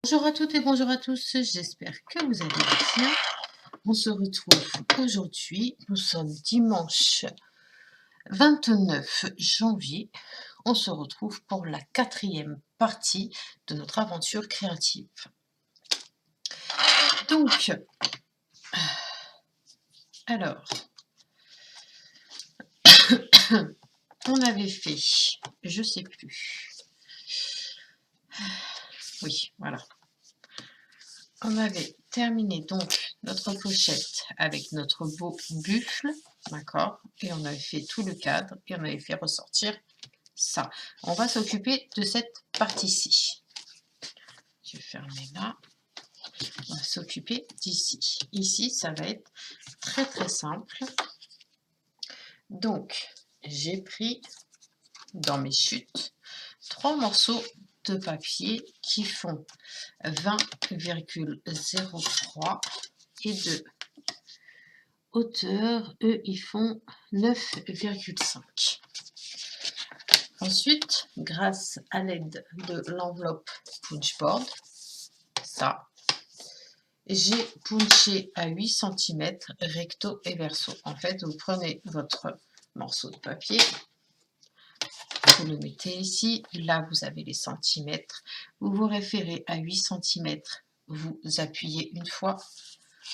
Bonjour à toutes et bonjour à tous, j'espère que vous allez bien. On se retrouve aujourd'hui, nous sommes dimanche 29 janvier. On se retrouve pour la 4e partie de notre aventure créative. Donc, alors, on avait fait, je sais plus. Oui, voilà. On avait terminé donc notre pochette avec notre beau buffle, d'accord? Et on avait fait tout le cadre et on avait fait ressortir ça. On va s'occuper de cette partie-ci. Je vais fermer là. On va s'occuper d'ici. Ici, ça va être très très simple. Donc, j'ai pris dans mes chutes 3 morceaux de papier qui font 20,03 et de hauteur, eux, ils font 9,5. Ensuite, grâce à l'aide de l'enveloppe punchboard, ça, j'ai punché à 8 cm recto et verso. En fait, vous prenez votre morceau de papier, vous le mettez ici, là vous avez les centimètres, vous vous référez à 8 cm, vous appuyez une fois,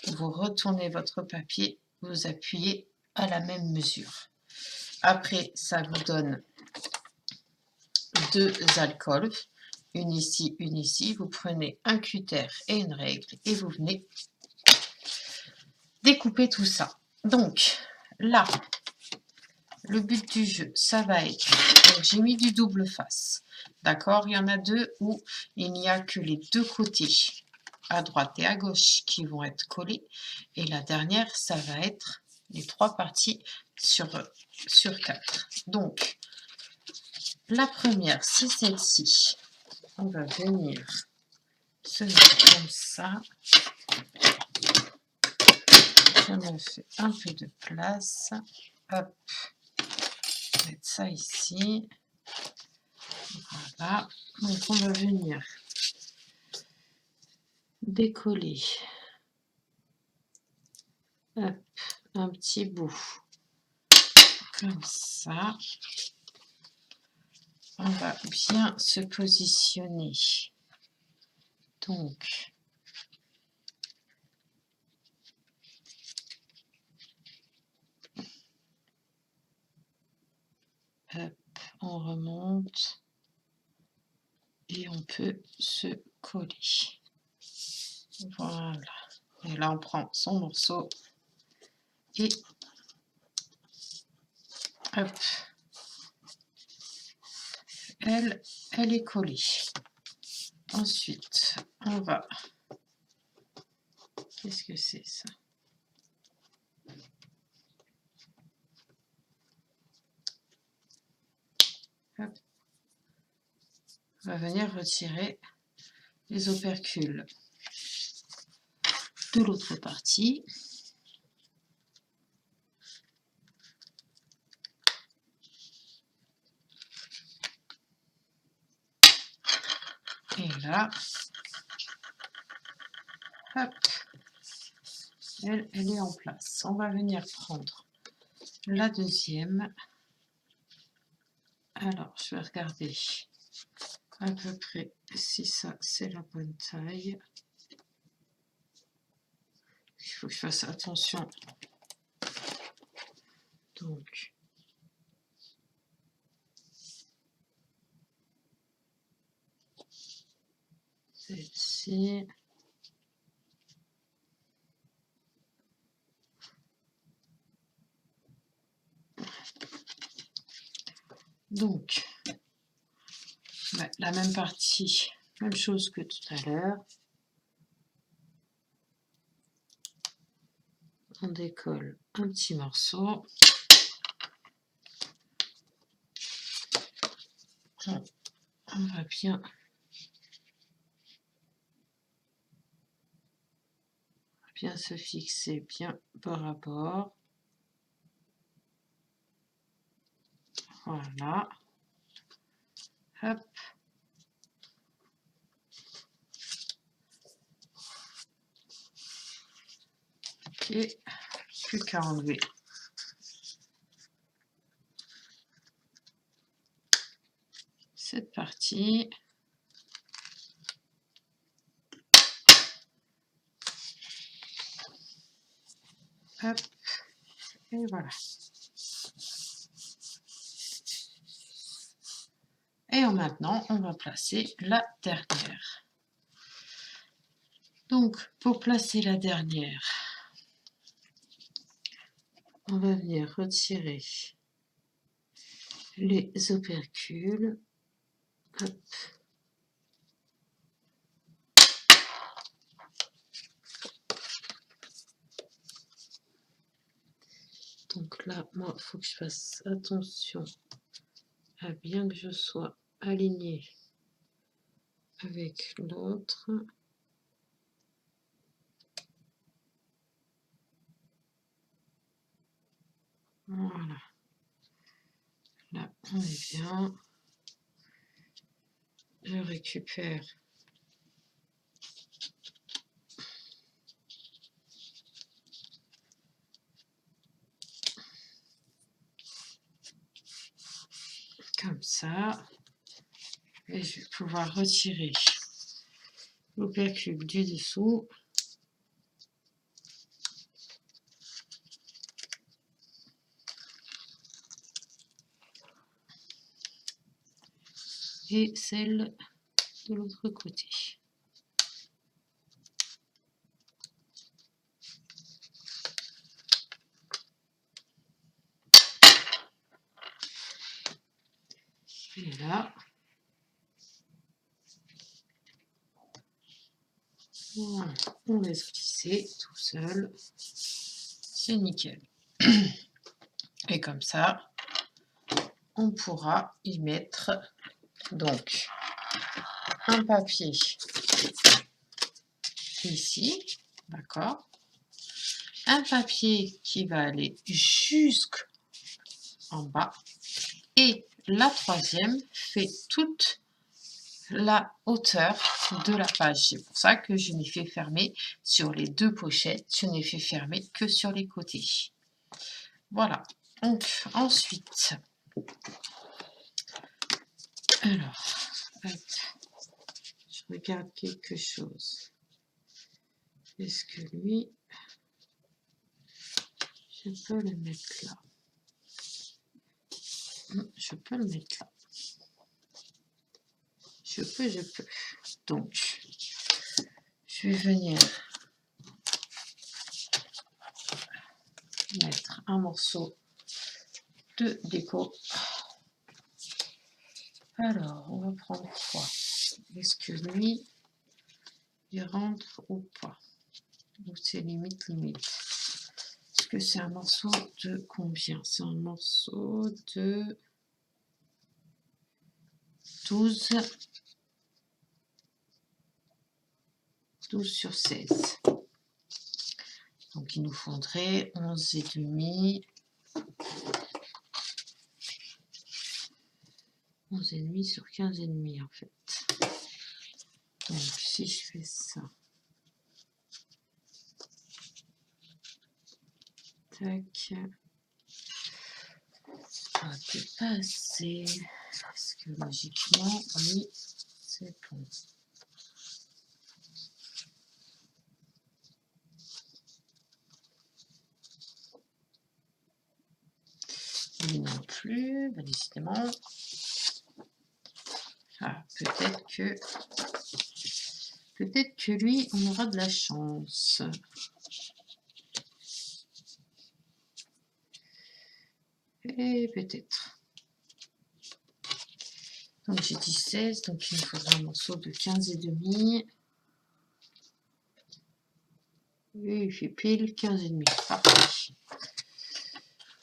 vous retournez votre papier, vous appuyez à la même mesure. Après, ça vous donne 2 alcôves, une ici, une ici. Vous prenez un cutter et une règle et vous venez découper tout ça. Donc, là, le but du jeu, ça va être... Donc, j'ai mis du double face. D'accord? Il y en a 2 où il n'y a que les 2 côtés, à droite et à gauche, qui vont être collés. Et la dernière, ça va être les 3 parties sur 4. Donc, la première, c'est celle-ci. On va venir se mettre comme ça. Je me fais un peu de place. Hop. Mettre ça ici. Voilà. Donc on va venir décoller. Hop. Un petit bout. Comme ça. On va bien se positionner. Donc, hop, on remonte et on peut se coller. Voilà. Et là, on prend son morceau et hop, elle est collée. Ensuite, on va... Qu'est-ce que c'est ça? Hop. On va venir retirer les opercules de l'autre partie. Et là, hop, elle est en place. On va venir prendre la deuxième. Alors, je vais regarder à peu près si ça, c'est la bonne taille. Il faut que je fasse attention. Donc, celle-ci. Donc, la même partie, même chose que tout à l'heure. On décolle un petit morceau. On va bien se fixer bien par rapport. Voilà. Hop. Ok, plus qu'à enlever. Cette partie. Hop, et voilà. Et maintenant, on va placer la dernière. Donc, pour placer la dernière, on va venir retirer les opercules. Hop. Donc là, moi, il faut que je fasse attention à bien que je sois alignée avec l'autre. Voilà. Là, on est bien. Je récupère comme ça. Et je vais pouvoir retirer l'opercule du dessous. Et celle de l'autre côté. Et là, voilà, on laisse glisser tout seul. C'est nickel. Et comme ça, on pourra y mettre donc un papier ici, d'accord? Un papier qui va aller jusqu'en bas. Et la troisième fait toute la hauteur de la page. C'est pour ça que je n'ai fait fermer sur les deux pochettes. Je n'ai fait fermer que sur les côtés. Voilà. Donc, ensuite, alors, hop, je regarde quelque chose. Est-ce que lui, je peux le mettre là? Je peux le mettre là. Je peux. Donc, je vais venir mettre un morceau de déco. Alors, on va prendre quoi? Est-ce que lui, il rentre ou pas? Ou c'est limite? Est-ce que c'est un morceau de combien? C'est un morceau de 12 sur 16. Donc, il nous faudrait 11,5. 11,5 sur 15,5 en fait. Donc, si je fais ça, tac, peut-être pas assez, parce que logiquement, oui, c'est bon. Lui non plus, bah, décidément. Ah, peut-être que lui, on aura de la chance. Et peut-être. Donc j'ai dit 16, donc il me faudra un morceau de 15,5. Et il fait pile 15,5. Parfait.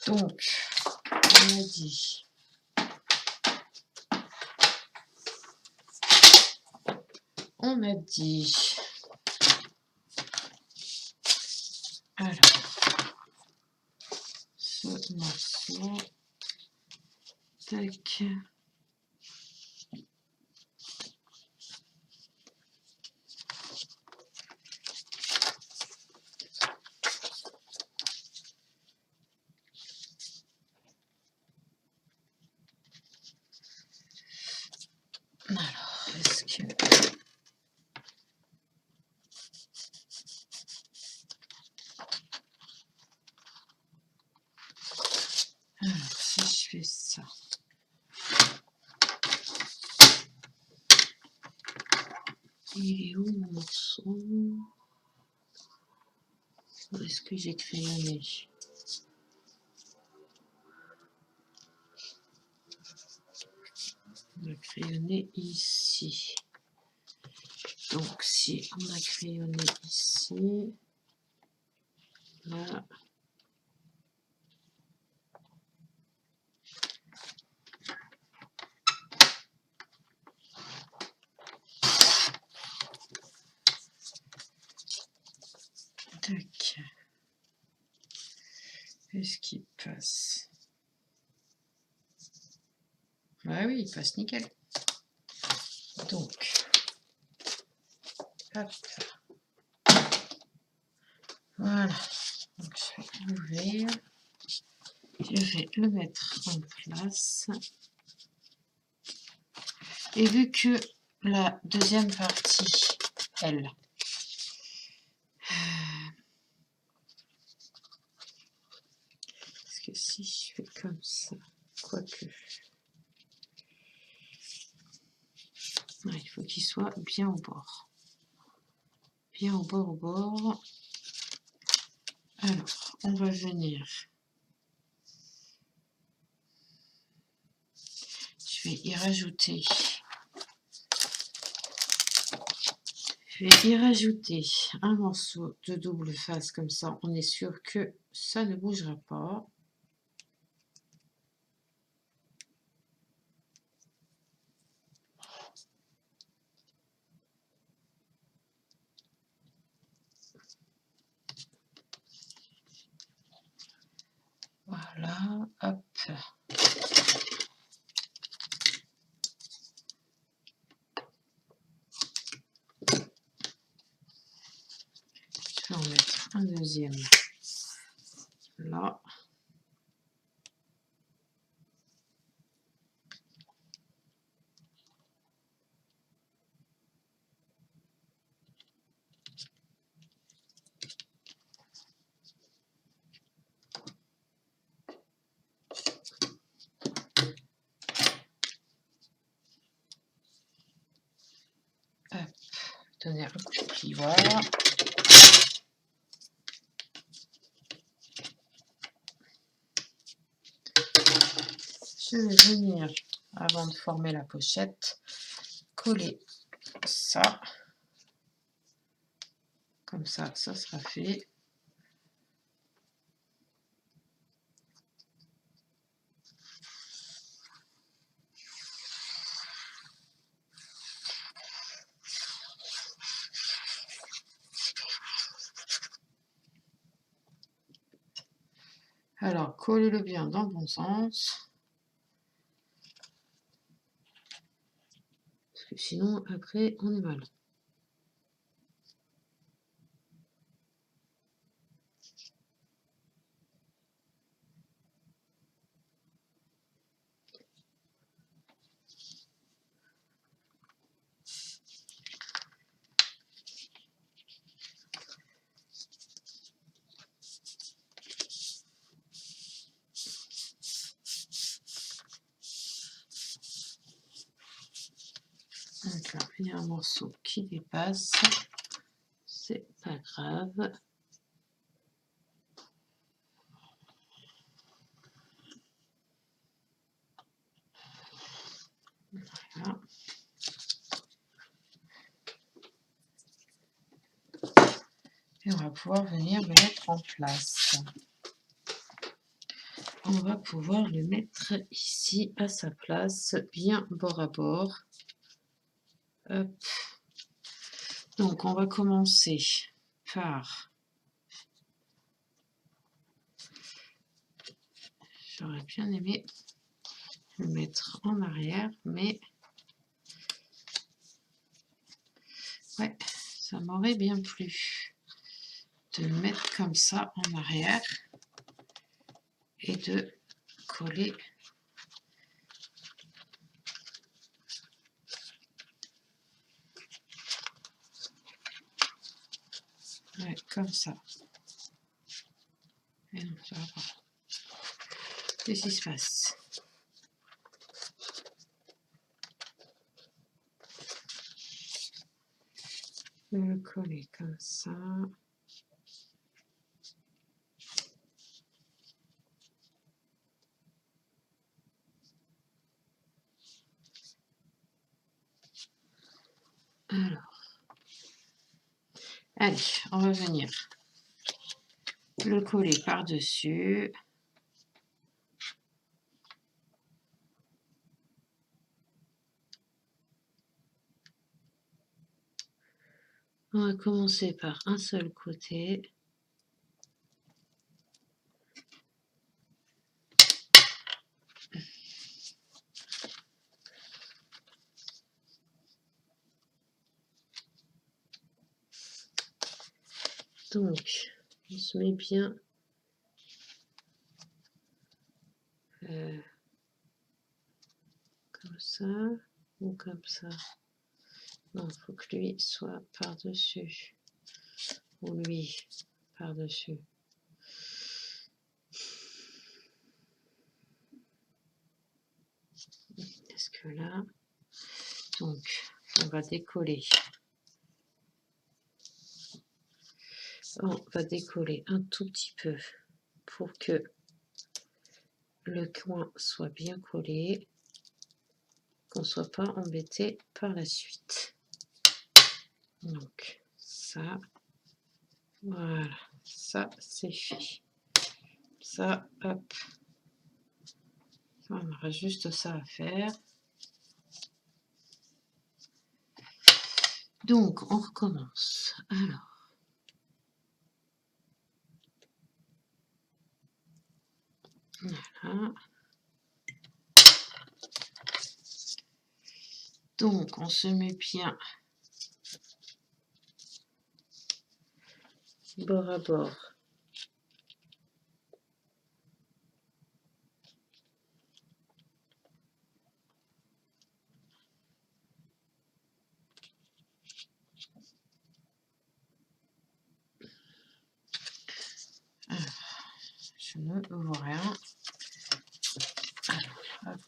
Donc, on a dit. Alors, ce morceau. Tac. Alors, est-ce que... Alors, si je fais ça... Il est où mon morceau? Où est-ce que j'ai crayonné? On a crayonné ici. Donc, si on a crayonné ici, là, tac. Est-ce qu'il passe? Ah oui, il passe nickel. Donc, hop. Voilà. Donc, je vais l'ouvrir. Je vais le mettre en place. Et vu que la deuxième partie, elle, parce que si je fais comme ça, quoique, ouais, il faut qu'il soit bien au bord. Bien au bord, au bord. Alors, on va venir. Je vais y rajouter. Je vais y rajouter un morceau de double face, comme ça on est sûr que ça ne bougera pas. Voilà, hop. Je vais en mettre un deuxième là. Hop, donner un coup de pli, voilà. Je vais venir, avant de former la pochette, coller ça. Comme ça, ça sera fait. Alors, collez-le bien dans le bon sens. Parce que sinon, après, on est mal. Donc là, il y a un morceau qui dépasse. C'est pas grave. Voilà. Et on va pouvoir venir le mettre en place. On va pouvoir le mettre ici à sa place, bien bord à bord. Hop. Donc on va commencer par... J'aurais bien aimé le mettre en arrière, mais... Ouais, ça m'aurait bien plu de le mettre comme ça en arrière et de coller Ouais, comme ça. Et non, ça va pas. Qu'est-ce qui se passe? Je vais le coller comme ça. Alors, allez, on va venir le coller par-dessus. On va commencer par un seul côté. Donc, on se met bien comme ça ou comme ça. Non, il faut que lui soit par-dessus. Ou lui par-dessus. Est-ce que là... Donc, on va décoller. On va décoller un tout petit peu pour que le coin soit bien collé, qu'on ne soit pas embêté par la suite. Donc, ça, voilà, ça c'est fait. Ça, hop. On aura juste ça à faire. Donc, on recommence. Alors, voilà. Donc, on se met bien bord à bord. Alors, je ne vois rien. Alors, hop.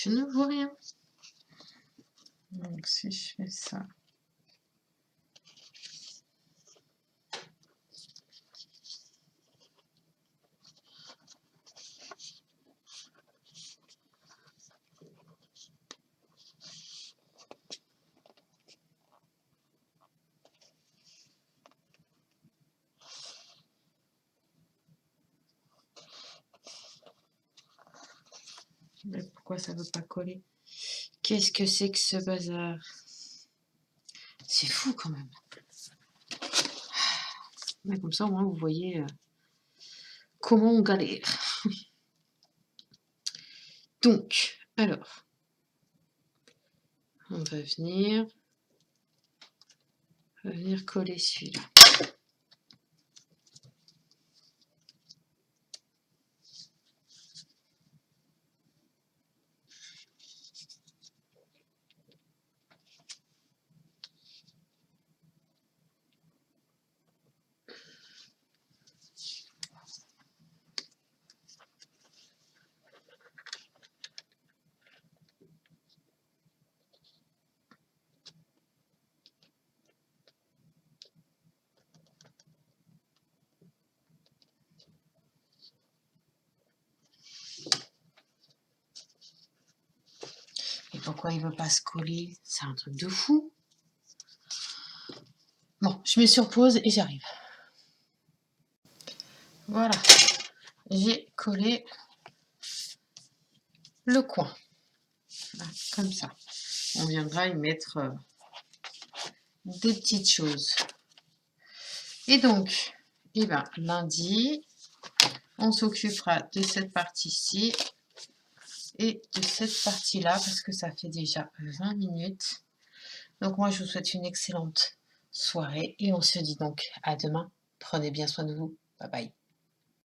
Je ne vois rien. Donc, si je fais ça... Mais pourquoi ça ne veut pas coller? Qu'est-ce que c'est que ce bazar? C'est fou quand même. Mais comme ça, au moins, vous voyez comment on galère. Donc, alors, on va venir coller celui-là. Et pourquoi il ne veut pas se coller? C'est un truc de fou. Bon, je mets sur pause et j'arrive. Voilà, j'ai collé le coin. Voilà, comme ça. On viendra y mettre des petites choses. Et donc, eh ben, lundi, on s'occupera de cette partie-ci. et de cette partie-là parce que ça fait déjà 20 minutes. Donc moi, je vous souhaite une excellente soirée et on se dit donc à demain. Prenez bien soin de vous. Bye bye.